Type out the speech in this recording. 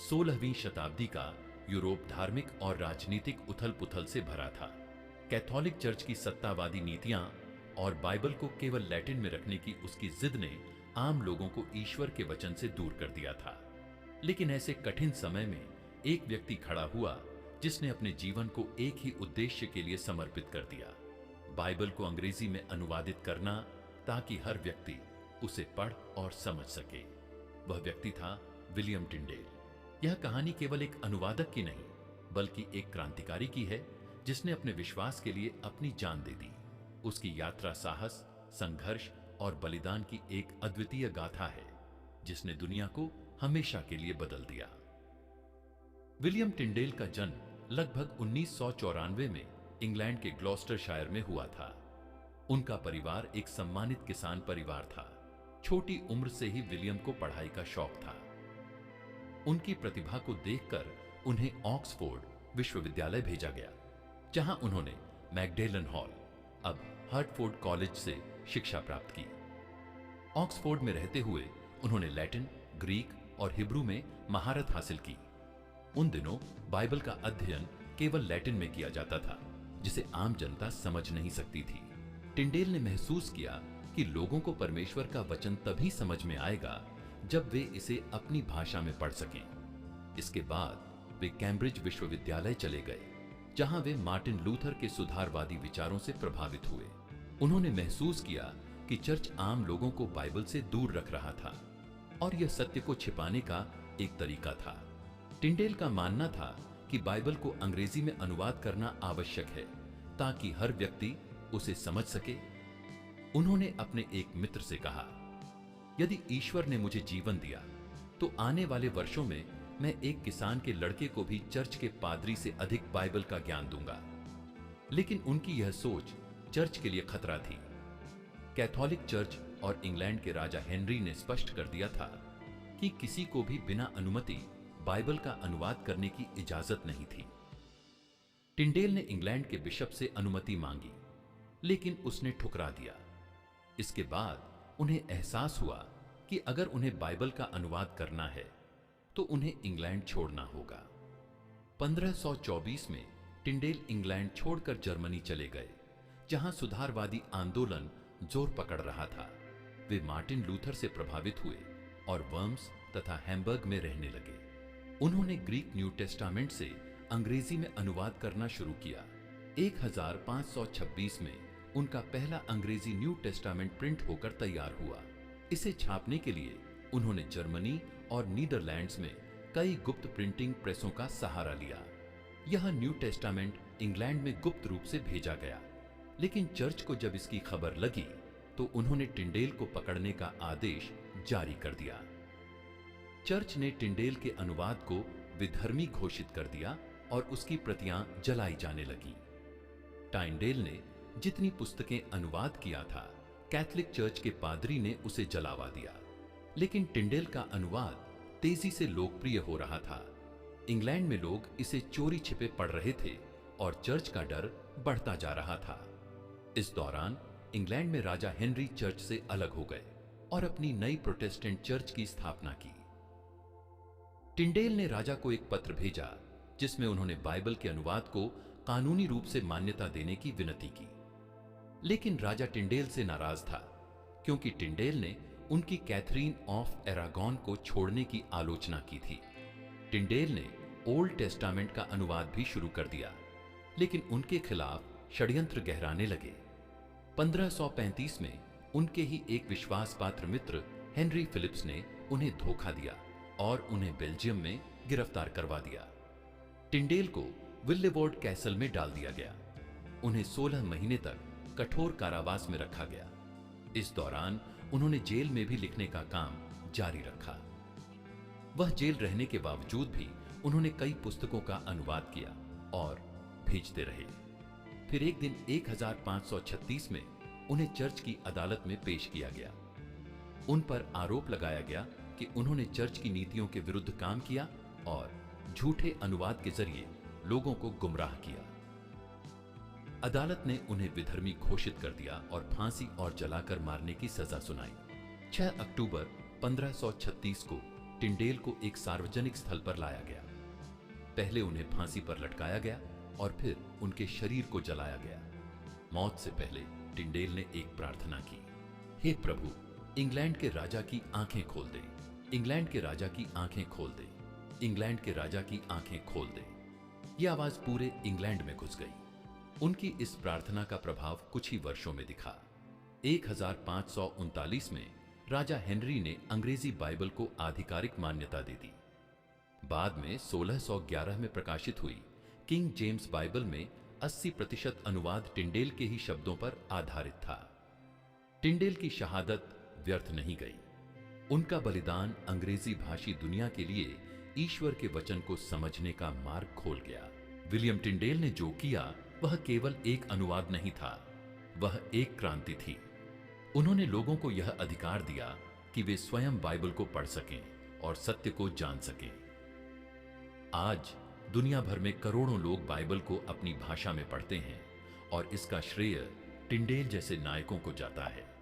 16वीं शताब्दी का यूरोप धार्मिक और राजनीतिक उथल-पुथल से भरा था। कैथोलिक चर्च की सत्तावादी नीतियां और बाइबल को केवल लैटिन में रखने की उसकी जिद ने आम लोगों को ईश्वर के वचन से दूर कर दिया था। लेकिन ऐसे कठिन समय में एक व्यक्ति खड़ा हुआ जिसने अपने जीवन को एक ही उद्देश्य के लिए समर्पित कर दिया, बाइबल को अंग्रेजी में अनुवादित करना, ताकि हर व्यक्ति उसे पढ़ और समझ सके। वह व्यक्ति था विलियम टिंडेल। यह कहानी केवल एक अनुवादक की नहीं, बल्कि एक क्रांतिकारी की है जिसने अपने विश्वास के लिए अपनी जान दे दी। उसकी यात्रा साहस, संघर्ष और बलिदान की एक अद्वितीय गाथा है जिसने दुनिया को हमेशा के लिए बदल दिया। विलियम टिंडेल का जन्म लगभग 1994 में इंग्लैंड के ग्लॉस्टरशायर में हुआ था। उनका परिवार एक सम्मानित किसान परिवार था। छोटी उम्र से ही विलियम को पढ़ाई का शौक था। उनकी प्रतिभा को देखकर उन्हें ऑक्सफोर्ड विश्वविद्यालय भेजा गया, जहां उन्होंने मैगडेलन हॉल, अब हर्टफोर्ड कॉलेज से शिक्षा प्राप्त की। ऑक्सफोर्ड में रहते हुए उन्होंने लैटिन, ग्रीक और हिब्रू में महारत हासिल की। उन दिनों बाइबल का अध्ययन केवल लैटिन में किया जाता था, जिसे आम जनता समझ नहीं सकती थी। टिंडेल ने महसूस किया कि लोगों को परमेश्वर का वचन तभी समझ में आएगा जब वे इसे अपनी भाषा में पढ़ सकें। इसके बाद वे कैम्ब्रिज विश्वविद्यालय चले गए, जहां वे मार्टिन लूथर के सुधारवादी विचारों से प्रभावित हुए। उन्होंने महसूस किया कि चर्च आम लोगों को बाइबल से दूर रख रहा था और यह सत्य को छिपाने का एक तरीका था। टिंडेल का मानना था कि बाइबल को अंग्रेजी में अनुवाद करना आवश्यक है ताकि हर व्यक्ति उसे समझ सके। उन्होंने अपने एक मित्र से कहा, यदि ईश्वर ने मुझे जीवन दिया तो आने वाले वर्षों में मैं एक किसान के लड़के को भी चर्च के पादरी से अधिक बाइबल का ज्ञान दूंगा। लेकिन उनकी यह सोच चर्च के लिए खतरा थी। कैथोलिक चर्च और इंग्लैंड के राजा हेनरी ने स्पष्ट कर दिया था कि किसी को भी बिना अनुमति बाइबल का अनुवाद करने की इजाजत नहीं थी। टिंडेल ने इंग्लैंड के बिशप से अनुमति मांगी, लेकिन उसने ठुकरा दिया। इसके बाद उन्हें एहसास हुआ कि अगर उन्हें बाइबल का अनुवाद करना है तो उन्हें इंग्लैंड छोड़ना होगा। 1524 में टिंडेल इंग्लैंड छोड़कर जर्मनी चले गए, जहां सुधारवादी आंदोलन जोर पकड़ रहा था। वे मार्टिन लूथर से प्रभावित हुए और वर्म्स तथा हैम्बर्ग में रहने लगे। उन्होंने ग्रीक न्यू टेस्टामेंट से अंग्रेजी में अनुवाद करना शुरू किया। 1526 में उनका पहला अंग्रेजी न्यू टेस्टामेंट प्रिंट होकर तैयार हुआ। इसे छापने के लिए उन्होंने जर्मनी और नीदरलैंड्स में कई गुप्त प्रिंटिंग प्रेसों का सहारा लिया। यह न्यू टेस्टामेंट इंग्लैंड में गुप्त रूप से भेजा गया, लेकिन चर्च को जब इसकी खबर लगी तो उन्होंने टिंडेल को पकड़ने का आदेश जारी कर दिया। चर्च ने टिंडेल के अनुवाद को विधर्मी घोषित कर दिया और उसकी प्रतियां जलाई जाने लगी। टाइंडेल ने जितनी पुस्तकें अनुवाद किया था, कैथोलिक चर्च के पादरी ने उसे जलावा दिया। लेकिन टिंडेल का अनुवाद तेजी से लोकप्रिय हो रहा था। इंग्लैंड में लोग इसे चोरी छिपे पढ़ रहे थे और चर्च का डर बढ़ता जा रहा था। इस दौरान इंग्लैंड में राजा हेनरी चर्च से अलग हो गए और अपनी नई प्रोटेस्टेंट चर्च की स्थापना की। टिंडेल ने राजा को एक पत्र भेजा जिसमें उन्होंने बाइबल के अनुवाद को कानूनी रूप से मान्यता देने की विनती की। लेकिन राजा टिंडेल से नाराज था, क्योंकि टिंडेल ने उनकी कैथरीन ऑफ एरागॉन को छोड़ने की आलोचना की थी। टिंडेल ने ओल्ड टेस्टामेंट का अनुवाद भी शुरू कर दिया, लेकिन उनके खिलाफ षड्यंत्र गहराने लगे। 1535 में उनके ही एक विश्वासपात्र मित्र हेनरी फिलिप्स ने उन्हें धोखा दिया और उन्हें बेल्जियम में गिरफ्तार करवा दिया। टिंडेल को विल्लेवोर्ड कैसल में डाल दिया गया। उन्हें 16 महीने तक कठोर कारावास में रखा गया। इस दौरान उन्होंने जेल में भी लिखने का काम जारी रखा। वह जेल रहने के बावजूद भी उन्होंने कई पुस्तकों का अनुवाद किया और भेजते रहे। फिर एक दिन 1536 में उन्हें चर्च की अदालत में पेश किया गया। उन पर आरोप लगाया गया कि उन्होंने चर्च की नीतियों के विरुद्ध काम किया और झूठे अनुवाद के जरिए लोगों को गुमराह किया। अदालत ने उन्हें विधर्मी घोषित कर दिया और फांसी और जलाकर मारने की सजा सुनाई। 6 अक्टूबर 1536 को टिंडेल को एक सार्वजनिक स्थल पर लाया गया। पहले उन्हें फांसी पर लटकाया गया और फिर उनके शरीर को जलाया गया। मौत से पहले टिंडेल ने एक प्रार्थना की, हे प्रभु, इंग्लैंड के राजा की आंखें खोल दे, इंग्लैंड के राजा की आंखें खोल दे, इंग्लैंड के राजा की आंखें खोल दे। यह आवाज पूरे इंग्लैंड में घुस गई। उनकी इस प्रार्थना का प्रभाव कुछ ही वर्षों में दिखा। 1539 में राजा हेनरी ने अंग्रेजी बाइबल को आधिकारिक मान्यता दे दी। बाद में 1611 में प्रकाशित हुई किंग जेम्स बाइबल में 80% अनुवाद टिंडेल के ही शब्दों पर आधारित था। टिंडेल की शहादत व्यर्थ नहीं गई। उनका बलिदान अंग्रेजी भाषी दुनिया के लिए ईश्वर के वचन को समझने का मार्ग खोल गया। विलियम टिंडेल ने जो किया वह केवल एक अनुवाद नहीं था, वह एक क्रांति थी। उन्होंने लोगों को यह अधिकार दिया कि वे स्वयं बाइबल को पढ़ सकें और सत्य को जान सकें। आज दुनिया भर में करोड़ों लोग बाइबल को अपनी भाषा में पढ़ते हैं और इसका श्रेय टिंडेल जैसे नायकों को जाता है।